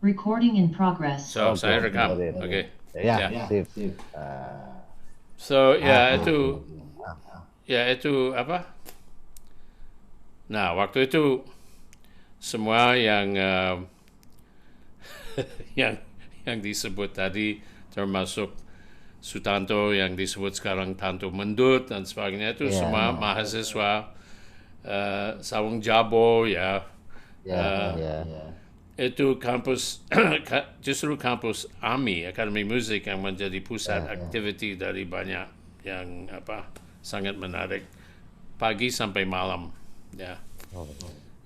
Recording in progress. So Oke, saya rekam. oke, oke. Oke. Ya, Ya. sip. So ya Oke. itu apa? Nah, waktu itu semua yang yang yang disebut tadi, termasuk Sutanto yang disebut sekarang Tanto Mendut dan sebagainya, itu Ya, semua mahasiswa Sawung Jabo ya. ya, ya. Itu kampus justru kampus AMI, Akademi Musik, yang menjadi pusat aktiviti dari banyak yang sangat menarik pagi sampai malam ya.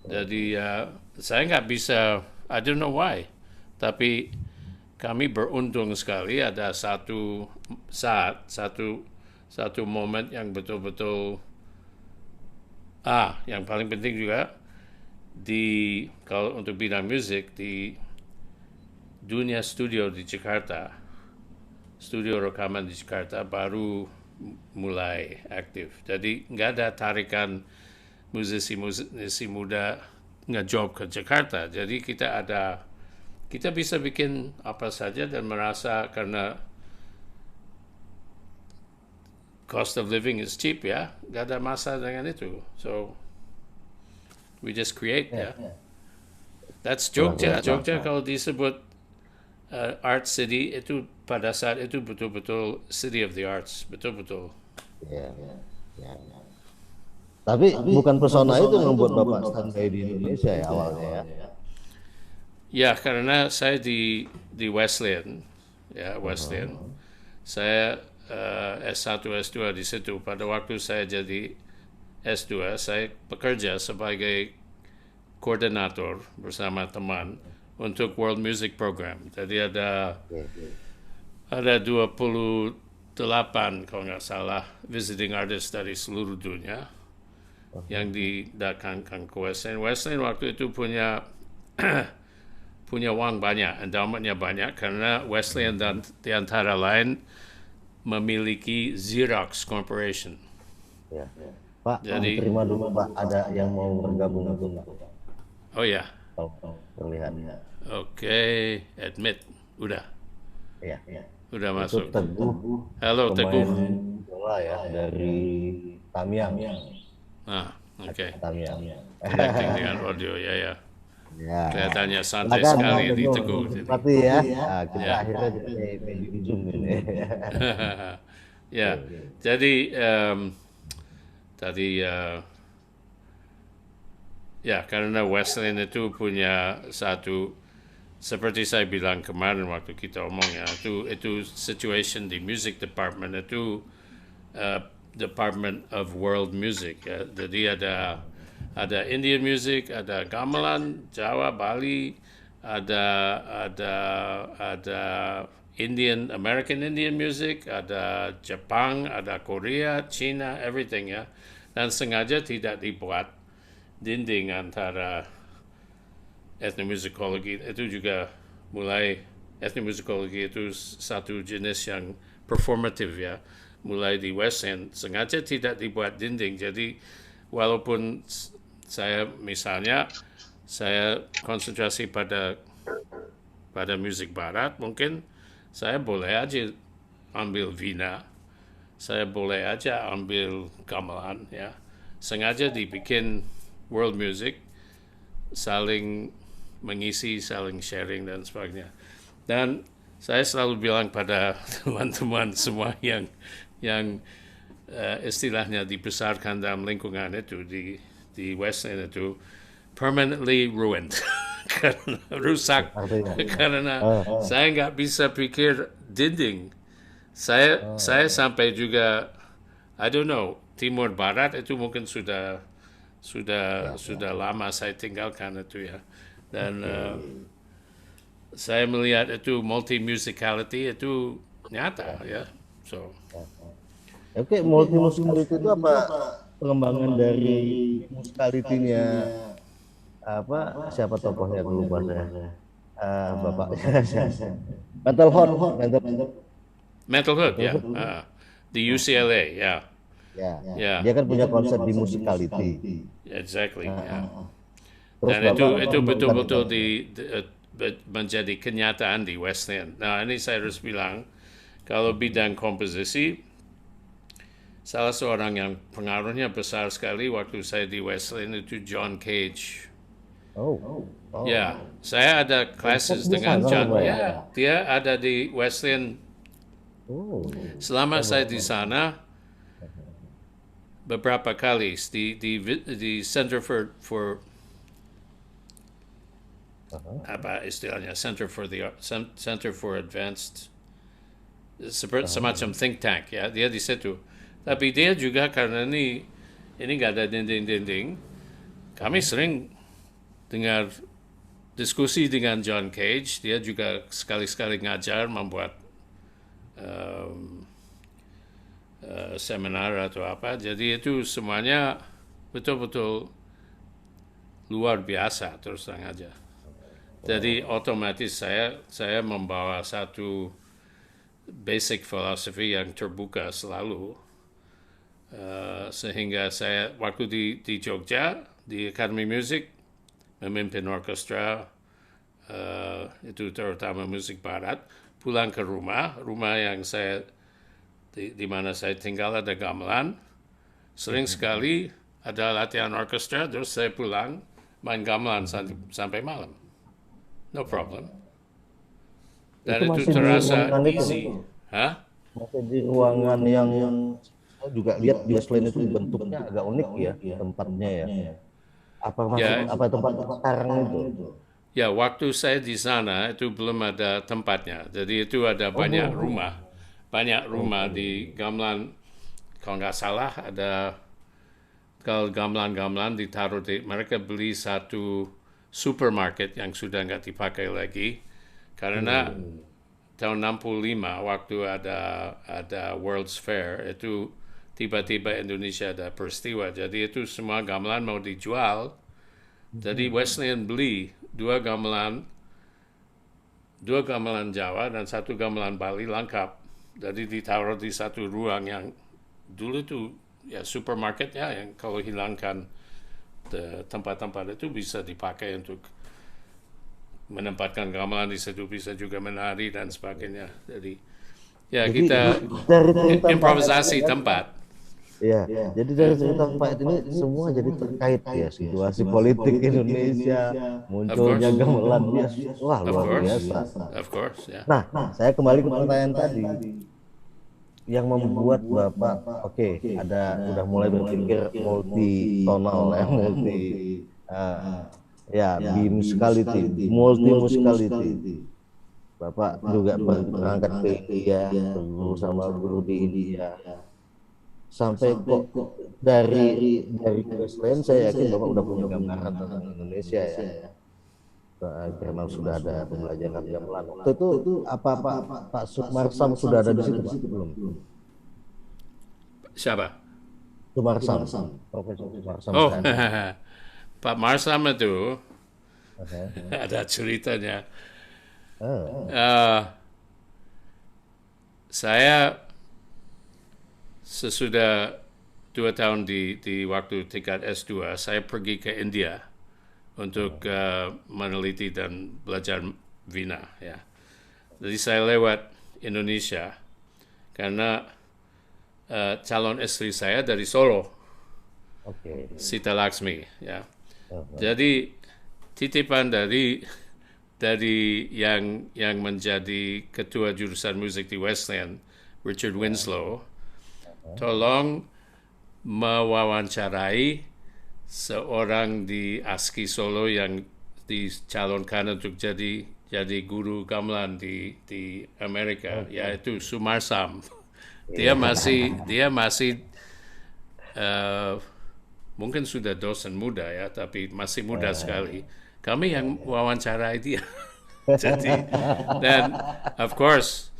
Jadi saya nggak bisa, I don't know why, tapi kami beruntung sekali ada satu momen yang betul-betul yang paling penting juga kalau untuk bidang musik di dunia studio di Jakarta, studio rekaman di Jakarta baru mulai aktif. Jadi nggak ada tarikan musisi muda ngejob ke Jakarta. Jadi kita bisa bikin apa saja dan merasa karena cost of living is cheap ya, nggak ada masalah dengan itu. So we just create ya. That's Jogja. Jogja kalau disebut art city itu pada saat itu betul-betul city of the arts, betul-betul. Ya. Tapi bukan pesona itu yang membuat Bapak standby di Indonesia ya awalnya ya. Ya, karena saya di Wesleyan, ya Wesleyan. Saya S1, S2 di situ. Pada waktu saya jadi S2, saya bekerja sebagai koordinator bersama teman untuk World Music Program. Jadi ada 28 kalau nggak salah visiting artists dari seluruh dunia yang didatangkan ke Wesleyan. Wesleyan waktu itu punya uang banyak, endowmentnya banyak, karena Wesleyan dan di antara lain memiliki Xerox Corporation. Ya. Pak, Jadi, terima dulu Pak, ada yang mau bergabung itu Pak. oh ya, Kalau terlihat. oke, admit, udah Ya. udah Itu masuk. Teguh, Halo Teguh. pemain bola ya dari Tamiang. Oke. Tamiang. Connecting dengan audio ya. Ya. Kelihatannya santai Silakan, sekali Pak di Teguh. Teguh. Seperti ya. Nah, kita Ya. akhirnya di Zoom ini. Ya, jadi tadi ya karena Wesleyan itu punya satu, seperti saya bilang kemarin waktu kita omong ya, itu situation di music department itu Department of World Music ya. Jadi ada Indian music, ada gamelan, Jawa, Bali, ada American Indian music, ada Jepang, ada Korea, China, everything ya. Dan sengaja tidak dibuat dinding antara etnomusikologi. Itu juga mulai, etnomusikologi itu satu jenis yang performatif ya, mulai di West End, sengaja tidak dibuat dinding. Jadi walaupun saya misalnya konsentrasi pada musik barat, mungkin saya boleh aja ambil vina, saya boleh aja ambil gamelan ya. Sengaja dibikin world music, saling mengisi, saling sharing dan sebagainya. Dan saya selalu bilang pada teman-teman semua yang istilahnya dibesarkan dalam lingkungan itu di West End itu permanently ruined. Karena rusak, karena saya nggak bisa pikir dinding. Saya sampai juga, I don't know, Timur Barat itu mungkin sudah lama saya tinggalkan itu ya. Dan saya melihat itu multi musicality itu nyata ya. So Oke, multi musicality itu apa? Pengembangan dari musicality-nya apa? Siapa tokohnya dulu pada bapaknya? Mental Health, Mental Health ya. Di UCLA ya. Ya. Dia kan punya konsep di musicality. Exactly. Ya. Terus Dan itu betul-betul menjadi kenyataan di Wesleyan. Nah, ini saya harus bilang, kalau bidang komposisi, salah seorang yang pengaruhnya besar sekali waktu saya di Wesleyan itu John Cage. Oh. Ya, saya ada classes Di dengan sana, John. Pak, ya? Ya, dia ada di Wesleyan. Oh. Selama saya di sana, beberapa kali di Center for apa istilahnya, Center for Advanced, semacam think tank, ya, dia di situ. Tapi dia juga karena ini nggak ada dinding-dinding, kami sering dengar diskusi dengan John Cage. Dia juga sekali-sekali ngajar, membuat seminar atau apa. Jadi itu semuanya betul-betul luar biasa, terus terang aja. Jadi otomatis saya membawa satu basic philosophy yang terbuka selalu, sehingga saya waktu di Jogja di Academy Music memimpin orkestra, itu terutama musik barat. Pulang ke rumah yang saya di mana saya tinggal ada gamelan. Sering sekali ada latihan orkestra, terus saya pulang main gamelan sampai malam. No problem. Dan itu masih di terasa ruangan itu? easy. Hah? Masih di ruangan yang saya juga lihat di Wesleyan itu bentuknya agak unik ya tempatnya ya. Apa tempat sekarang itu? Ya, waktu saya di sana itu belum ada tempatnya. Jadi itu ada banyak rumah di gamelan. Kalau nggak salah ada, kalau gamelan ditaruh mereka beli satu supermarket yang sudah nggak dipakai lagi karena tahun 65 waktu ada World's Fair itu tiba-tiba Indonesia ada peristiwa, jadi itu semua gamelan mau dijual. Jadi Wesleyan beli dua gamelan Jawa dan satu gamelan Bali lengkap. Jadi ditaruh di satu ruang yang dulu itu ya supermarketnya, yang kalau hilangkan tempat-tempat itu bisa dipakai untuk menempatkan gamelan di situ, bisa juga menari dan sebagainya. Jadi ya kita improvisasi tempat. Ya, jadi dari cerita Pak ini semua jadi terkait ya situasi politik Indonesia, munculnya gamelan bias, wah luar biasa. Of course, ya. Nah, saya kembali ke pertanyaan tadi yang membuat Bapak udah mulai berpikir multi tonal ya, multi musicality. Bapak juga berangkat ke India, berguru sama guru di India. Sampai kok dari Wesleyan saya yakin Bapak udah punya gambaran tentang Indonesia ya. Karena sudah ada pembelajaran gamelan. Waktu itu apa Pak Sumarsam sudah ada di situ Pak? Belum. Siapa? Sumarsam. Profesor Sumarsam. Oh, Pak Marsam itu ada ceritanya. Saya sesudah 2 tahun di waktu tingkat S2, saya pergi ke India untuk meneliti dan belajar Vina. Ya. Jadi saya lewat Indonesia karena calon istri saya dari Solo, Sita Laksmi. Ya. Jadi titipan dari yang menjadi ketua jurusan musik di Wesleyan, Richard Winslow, tolong mewawancarai seorang di ASKI Solo yang dicalonkan untuk jadi guru gamelan di Amerika, yaitu Sumarsam. Dia masih mungkin sudah dosen muda ya, tapi masih muda sekali. Kami yang wawancarai dia. Jadi, dan of course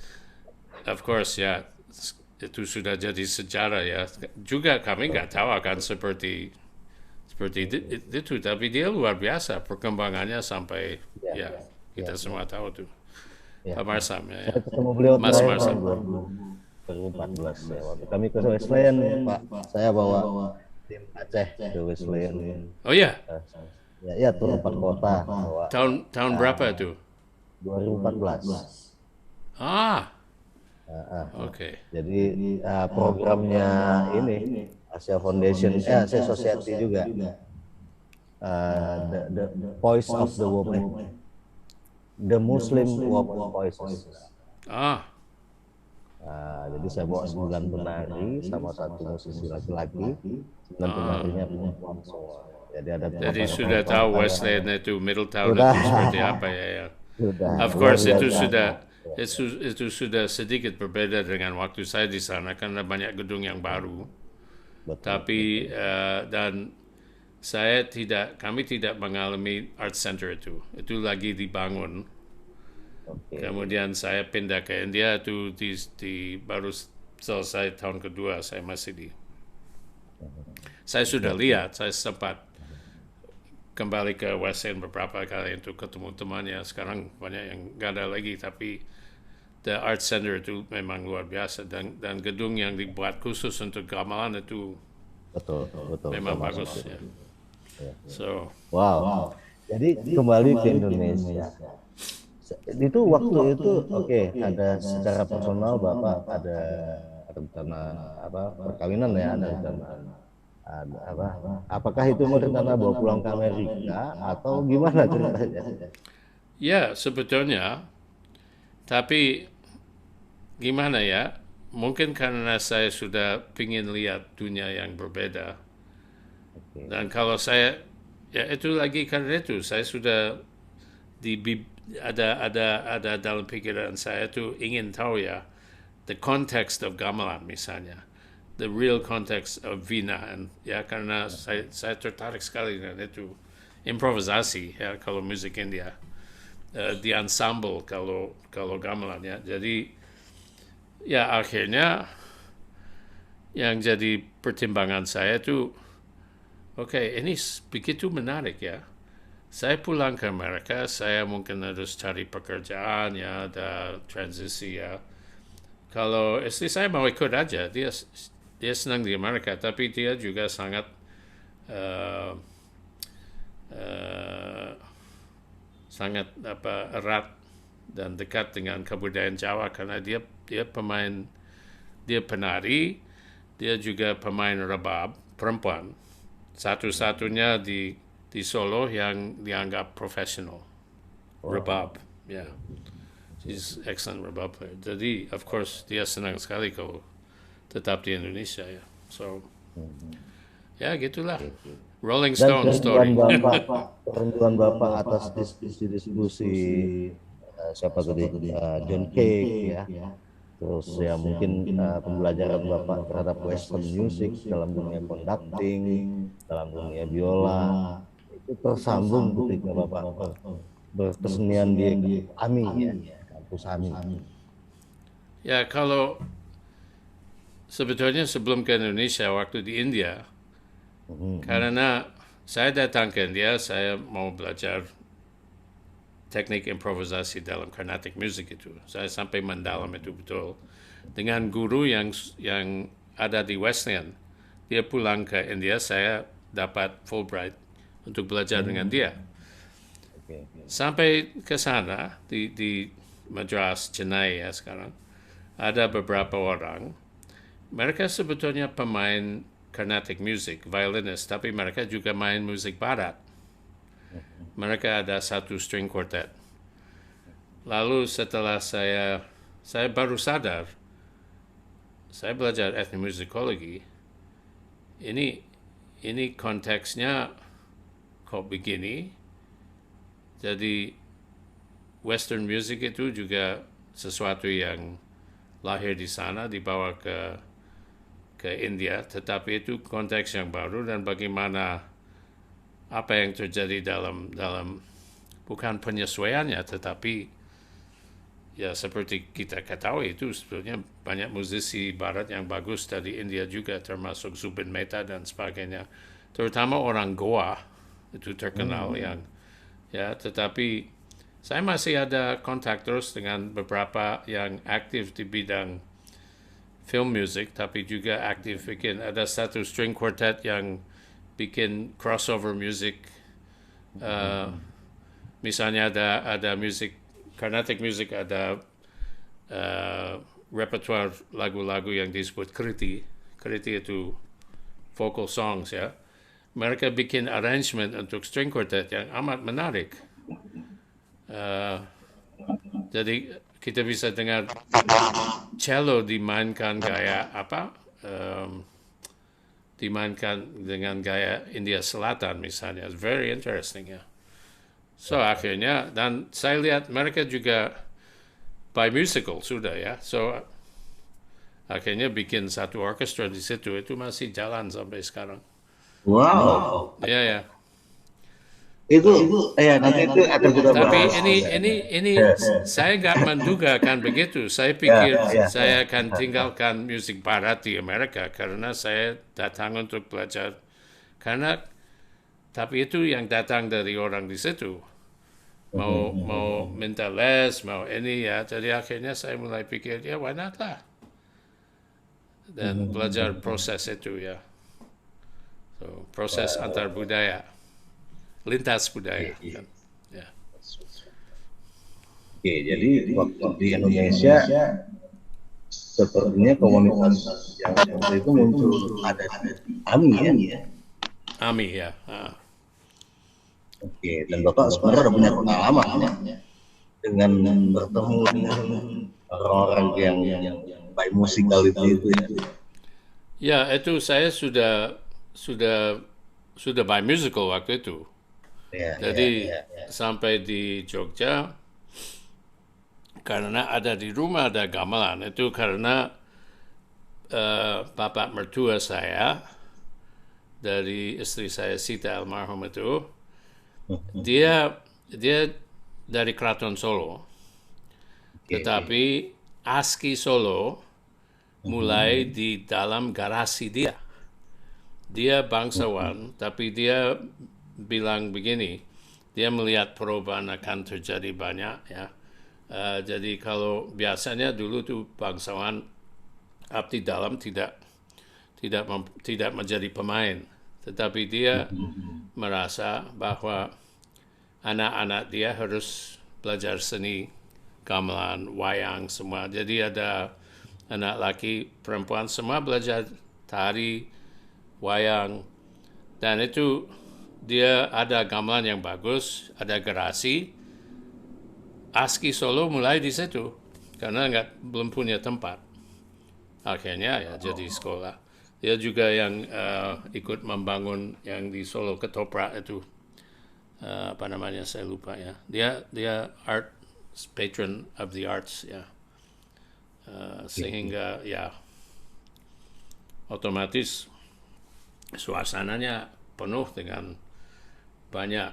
ya, itu sudah jadi sejarah ya. Juga kami nggak tahu akan seperti itu, tapi dia luar biasa perkembangannya sampai kita semua tahu tuh. Pak Marsam ya. Saya ketemu beliau Mas Marsam. 2014 ya. Waktu kami ke Wesleyan Pak, saya bawa tim Aceh ke Wesleyan. Oh ya. Ya turun 4 kota. Tahun berapa itu? 2014. Ah, Ah, oke. jadi programnya ini Asia Foundation, Asia Society juga, the Voice of the Woman, the Muslim Woman Voices. Ah, Jadi saya bawa 9 penari sama satu musisi laki-laki, 9 penarinya perempuan semua. Jadi ada jadi sudah tokoh-tokoh tahu tangan. Westland itu, Middletown Sudah, itu seperti apa ya. sudah Of luar course biasa. itu sudah sedikit berbeda dengan waktu saya di sana karena banyak gedung yang baru. Betul. Tapi dan kami tidak mengalami art center itu. Itu lagi dibangun. Oke. Kemudian saya pindah ke India itu baru selesai tahun kedua saya masih di. Saya sudah lihat, saya sempat kembali ke West End beberapa kali untuk ketemu temannya. Sekarang banyak yang nggak ada lagi, tapi the art center itu memang luar biasa dan gedung yang dibuat khusus untuk gamelan itu Betul. memang termasuk bagus itu. ya. So Wow. Jadi kembali ke Indonesia. Itu waktu itu oke, ada secara personal Bapak ada rencana perkawinan ya, ada rencana apakah itu rencana bawa pulang ke Amerika atau gimana ceritanya? ya sebetulnya, tapi gimana ya? Mungkin karena saya sudah ingin lihat dunia yang berbeda. Oke. Dan kalau saya, ya itu lagi karena itu saya sudah ada dalam pikiran saya itu ingin tahu ya the context of gamelan misalnya, the real context of Vina, ya karena saya tertarik sekali dengan itu improvisasi ya kalau musik India, di ensemble kalau gamelan ya. Jadi ya akhirnya yang jadi pertimbangan saya itu oke, ini begitu menarik ya. Saya pulang ke Amerika, saya mungkin harus cari pekerjaan ya, ada transisi ya. Kalau istri saya mau ikut aja, dia senang di Amerika, tapi dia juga sangat sangat erat dan dekat dengan kebudayaan Jawa karena dia penari, dia juga pemain rebab perempuan, satu-satunya di Solo yang dianggap profesional rebab, ya. He's excellent rebab player. Jadi, of course, dia senang sekali kalau tetap di Indonesia ya. So, ya gitulah. Rolling Dan Stone story. kerinduan Bapak atas diskusi siapa tadi, John Cage ya. Terus ya mungkin pembelajaran Bapak terhadap Western music dalam dunia conducting, dalam dunia biola, itu tersambung ketika Bapak berkesenian di AMI ya, kampus AMI. Ya kalau sebetulnya sebelum ke Indonesia waktu di India, karena saya datang ke India, saya mau belajar teknik improvisasi dalam Carnatic music itu. Saya sampai mendalam itu betul. Dengan guru yang ada di West End, dia pulang ke India, saya dapat Fulbright untuk belajar dengan dia. Sampai ke sana di Madras, Chennai ya sekarang, ada beberapa orang. Mereka sebetulnya pemain Carnatic music, violinis, tapi mereka juga main musik barat. Mereka ada satu string quartet. Lalu setelah saya baru sadar, saya belajar etnomusikologi. Ini konteksnya kok begini. Jadi Western music itu juga sesuatu yang lahir di sana, dibawa ke India, tetapi itu konteks yang baru dan bagaimana apa yang terjadi dalam bukan penyesuaiannya, tetapi ya seperti kita ketahui itu sebetulnya banyak musisi barat yang bagus dari India juga, termasuk Zubin Mehta dan sebagainya, terutama orang Goa itu terkenal yang ya, tetapi saya masih ada kontak terus dengan beberapa yang aktif di bidang film music, tapi juga aktif bikin, ada satu string quartet yang bikin crossover music. Misalnya ada music Carnatic music ada repertoire lagu-lagu yang disebut kriti. Kriti itu vocal songs ya. Mereka bikin arrangement untuk string quartet yang amat menarik. Jadi kita bisa dengar cello dimainkan gaya apa? Dimainkan dengan gaya India Selatan misalnya. It's very interesting ya. So akhirnya, dan saya lihat mereka juga by musical sudah ya. So akhirnya bikin satu orkestra di situ, itu masih jalan sampai sekarang. Wow. Ya ya. Itu ya nanti itu akan kita Tapi bahas. ini saya nggak menduga akan begitu. Saya pikir saya akan tinggalkan musik barat di Amerika karena saya datang untuk belajar. Tapi itu yang datang dari orang di situ. Mau minta les, mau ini ya. Jadi akhirnya saya mulai pikir ya why not lah. Dan belajar proses itu ya. So, proses antar budaya. Lintas budaya. Kan? Ya. Oke, jadi waktu di Indonesia sepertinya komunitas yang seperti itu muncul ada di AMI ya. AMI ya. Oke, dan Bapak sebenarnya udah punya pengalaman ya dengan bertemu dengan orang-orang yang by musicality itu ya. Ya, itu saya sudah by musical waktu itu. Jadi sampai di Jogja karena ada di rumah ada gamelan itu karena bapak mertua saya dari istri saya Sita almarhum itu dia dari Keraton Solo, tetapi ASKI Solo mulai di dalam garasi dia. Dia bangsawan, tapi dia bilang begini, dia melihat perubahan akan terjadi banyak ya. Jadi kalau biasanya dulu tuh bangsawan abdi dalam tidak menjadi pemain, tetapi dia merasa bahwa anak-anak dia harus belajar seni, gamelan, wayang semua. Jadi ada anak laki, perempuan semua belajar tari, wayang, dan itu dia ada gamelan yang bagus, ada garasi. ASKI Solo mulai di situ karena belum punya tempat. Akhirnya ya jadi sekolah. Dia juga yang ikut membangun yang di Solo Ketoprak itu apa namanya saya lupa ya. Dia art patron of the arts ya. Sehingga ya otomatis suasananya penuh dengan banyak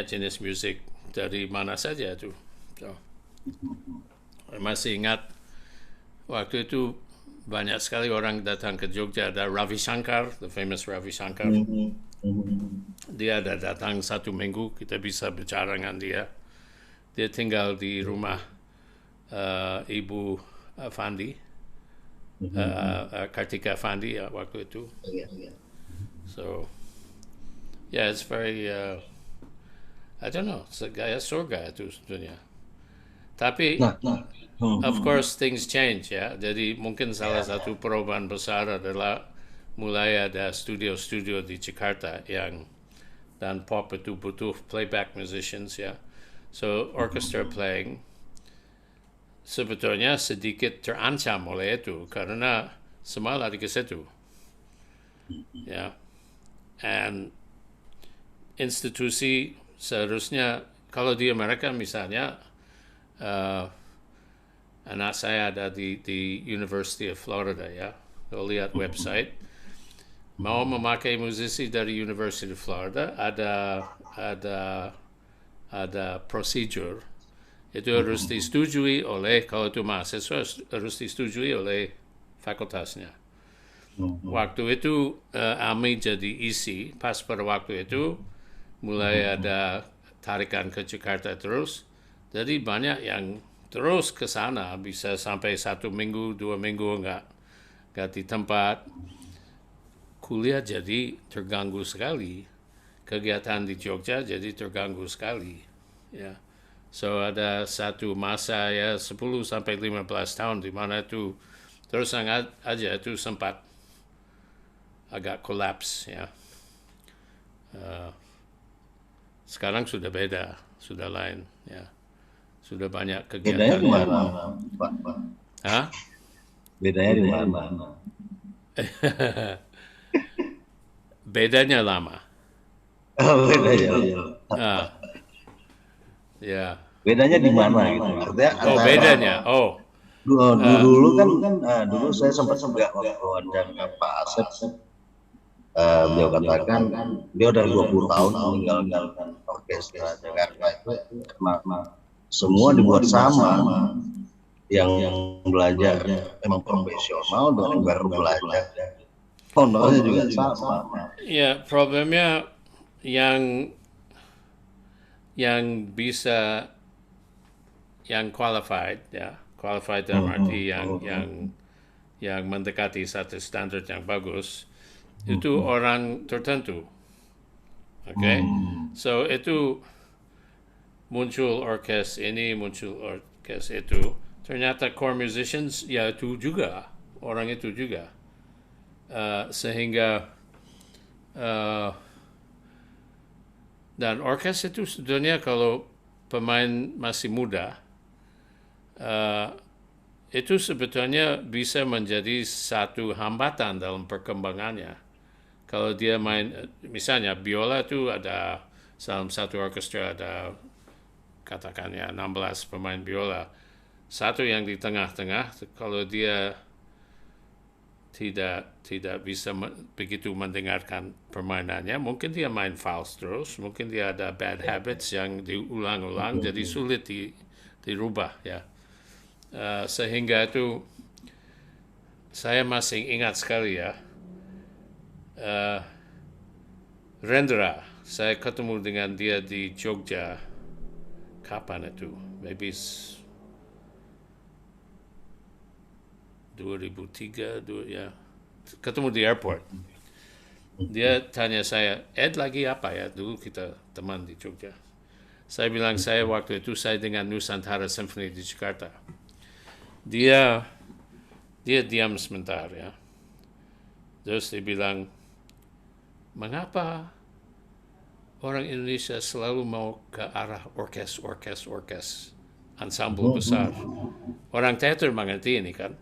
jenis musik dari mana saja itu. So, masih ingat waktu itu banyak sekali orang datang ke Jogja. Ada Ravi Shankar, the famous Ravi Shankar. Dia ada datang 1 minggu, kita bisa bicara dengan dia. Dia tinggal di rumah Ibu Fandi, Kartika Fandi ya waktu itu. So, yeah, it's very, I don't know, gaya surga itu sebetulnya. Tapi, of course, things change ya. Jadi mungkin salah satu perubahan besar adalah mulai ada studio-studio di Jakarta dan pop itu butuh playback musicians ya. So, orchestra playing sebetulnya sedikit terancam oleh itu karena semua lari ke situ. Ya. And institusi seharusnya kalau di Amerika misalnya anak saya ada di University of Florida ya. Kalau lihat website mau memakai musisi dari University of Florida ada prosedur itu harus disetujui oleh kalau itu mahasiswa harus disetujui oleh fakultasnya. Waktu itu AMI jadi isi pas pada waktu itu mulai ada tarikan ke Jakarta terus. Jadi banyak yang terus ke sana bisa sampai 1 minggu, 2 minggu enggak di tempat. Kuliah jadi terganggu sekali. Kegiatan di Jogja jadi terganggu sekali. ya. So ada satu masa ya 10 sampai 15 tahun di mana itu terus aja itu sempat agak kolaps ya. Sekarang sudah beda, sudah lain ya. Sudah banyak Bedanya di kegiatan. mana, Pak? Hah? Bedanya di mana? Bedanya lama. Oh, bedanya. Ah, ya. Bedanya di mana gitu? Artinya Oh, antara bedanya. Oh, dulu kan dulu saya sempat juga waktu wawancara Pak Asep, beliau katakan dia udah 20 tahun meninggalkan orkestra Jakarta itu karena semua dibuat sama, yang belajar memang profesional dan yang baru belajar honornya juga sama. ya problemnya yang bisa yang qualified ya, qualified dalam arti yang mendekati satu standar yang bagus itu orang tertentu. Oke. So itu muncul orkes ini, muncul orkes itu. Ternyata core musicians ya itu juga, orang itu juga. Sehingga dan orkes itu sebenarnya kalau pemain masih muda itu sebetulnya bisa menjadi satu hambatan dalam perkembangannya. Kalau dia main, misalnya biola itu ada dalam satu orkestra ada katakannya 16 pemain biola. Satu yang di tengah-tengah, kalau dia tidak bisa begitu mendengarkan permainannya, mungkin dia main false terus, mungkin dia ada bad habits yang diulang-ulang, jadi sulit dirubah ya. Sehingga itu saya masih ingat sekali ya, Rendra, saya ketemu dengan dia di Jogja, kapan itu? Maybe 2003 ya, ketemu di airport. Dia tanya saya, Ed lagi apa ya? Dulu kita teman di Jogja. Saya bilang saya waktu itu saya dengan Nusantara Symphony di Jakarta. Dia diam sebentar ya. Terus dia bilang, mengapa orang Indonesia selalu mau ke arah orkes, ensemble besar? Orang teater mengerti ini kan.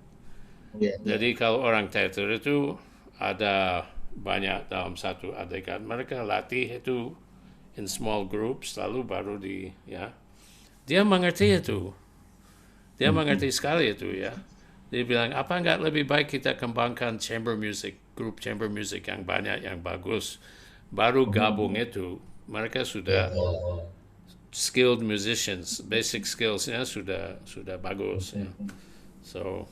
Jadi kalau orang teater itu ada banyak dalam satu adegan, mereka latih itu in small groups, lalu baru ya. Dia mengerti itu. Dia mengerti sekali itu ya. Dia bilang, apa enggak lebih baik kita kembangkan chamber music, grup chamber music yang banyak, yang bagus. Baru gabung itu, mereka sudah skilled musicians, basic skillsnya sudah bagus ya. So,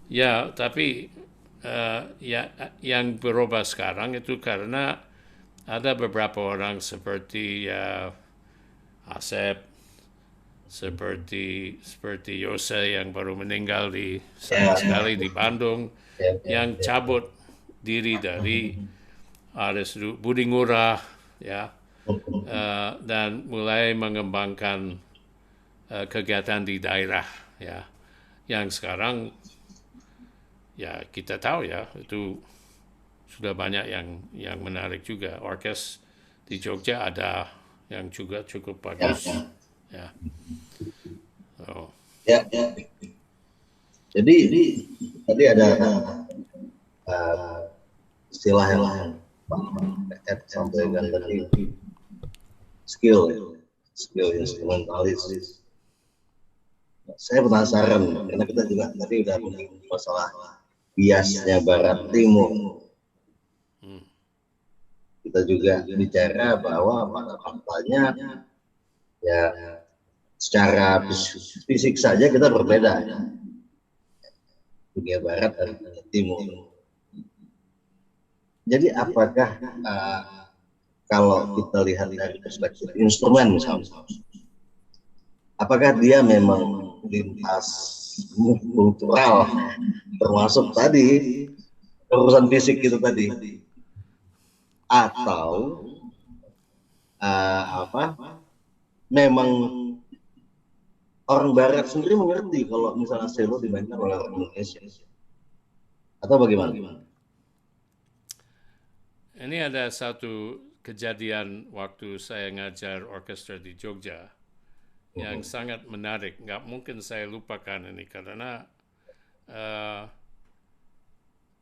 ya, tapi ya yang berubah sekarang itu karena ada beberapa orang seperti Asep, seperti Yose yang baru meninggal sayang sekali di Bandung, yang cabut diri dari Budi Ngurah ya, dan mulai mengembangkan kegiatan di daerah ya, yang sekarang ya kita tahu ya itu sudah banyak yang menarik juga. Orkes di Jogja ada yang juga cukup bagus ya. So. Ya. Jadi tadi ada istilah yang Ed sampaikan tadi, skill instrumentalis. Saya penasaran karena kita juga tadi udah menyinggung masalah biasnya Barat Timur. Kita juga bicara bahwa pada faktanya ya secara fisik saja kita berbeda, dunia Barat dan dunia Timur. Jadi apakah kalau kita lihat dari perspektif instrumen misalnya, apakah dia memang lintas kultural, termasuk tadi urusan fisik itu tadi, atau memang orang Barat sendiri mengerti kalau misalnya cello dimainkan oleh orang Indonesia, atau bagaimana? Ini ada satu kejadian waktu saya ngajar orkestra di Jogja yang sangat menarik. Nggak mungkin saya lupakan ini karena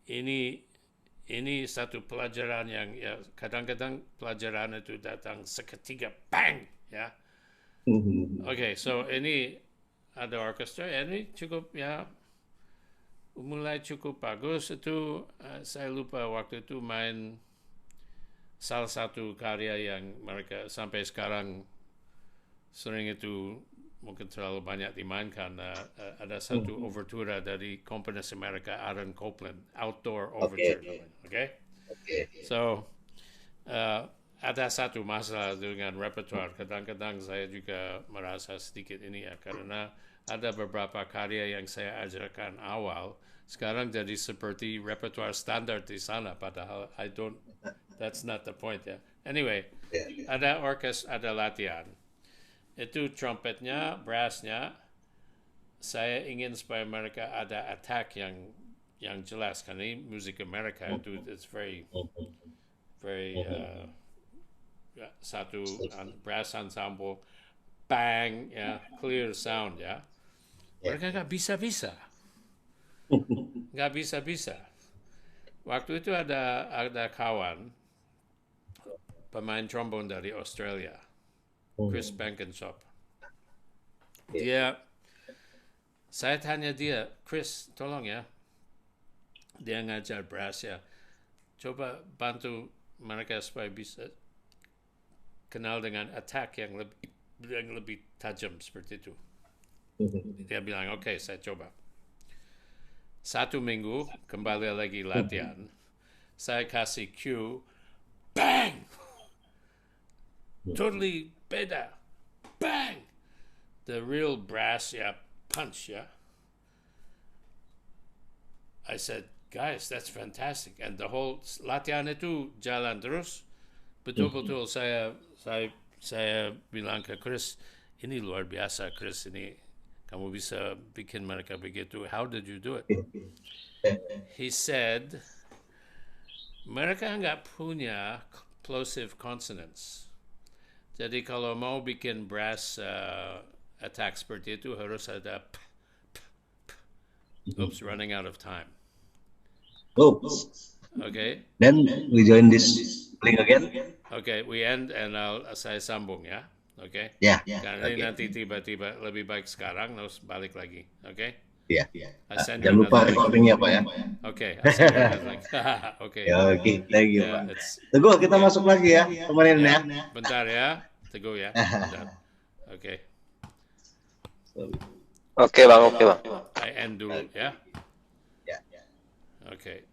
ini satu pelajaran yang ya kadang-kadang pelajaran itu datang seketika bang ya. Oke, so ini ada orkestra ya, ini cukup ya mulai cukup bagus itu. Saya lupa waktu itu main salah satu karya yang mereka sampai sekarang sering itu mungkin terlalu banyak dimainkan. Ada satu overtura dari komponis Amerika Aaron Copland, Outdoor Overture. Okay? So ada satu masalah dengan repertoire. Kadang-kadang saya juga merasa sedikit ini ya, karena ada beberapa karya yang saya ajarkan awal sekarang jadi seperti repertoire standar di sana, padahal that's not the point ya. Anyway, ada ada latihan. Itu trumpetnya, brassnya, saya ingin supaya mereka ada attack yang jelas, karena ini musik Amerika itu it's very satu brass ensemble, bang ya, clear sound ya. Mereka nggak bisa. Waktu itu ada kawan pemain trombon dari Australia, Chris Blankenship. Saya tanya dia, Chris, tolong ya, dia ngajar brass ya, coba bantu mereka supaya bisa kenal dengan attack yang lebih tajam seperti itu. Dia bilang, oke, saya coba. 1 minggu kembali lagi latihan, saya kasih cue, bang, totally beda, bang, the real brass punch I said, guys, that's fantastic, and the whole latihan itu jalan terus. Betul-betul saya bilang ke Chris, ini luar biasa, Chris, ini kamu bisa bikin mereka begitu. How did you do it? He said, mereka nggak punya plosive consonants. Jadi kalau mau bikin brass attack seperti itu harus ada oops, running out of time. Oops. Okay. Then we join this link again. Okay, we end and saya sambung ya. Oke. Ya. Karena ini nanti tiba-tiba lebih baik sekarang, terus balik lagi. Oke. Iya. Jangan lupa recordingnya Pak ya. Oke. Oke. Oke, thank you Pak. Teguh, kita masuk lagi ya, temenin ya. Bentar ya, Teguh ya. Bentar. Oke. Oke bang. I end dulu ya. Ya. Oke.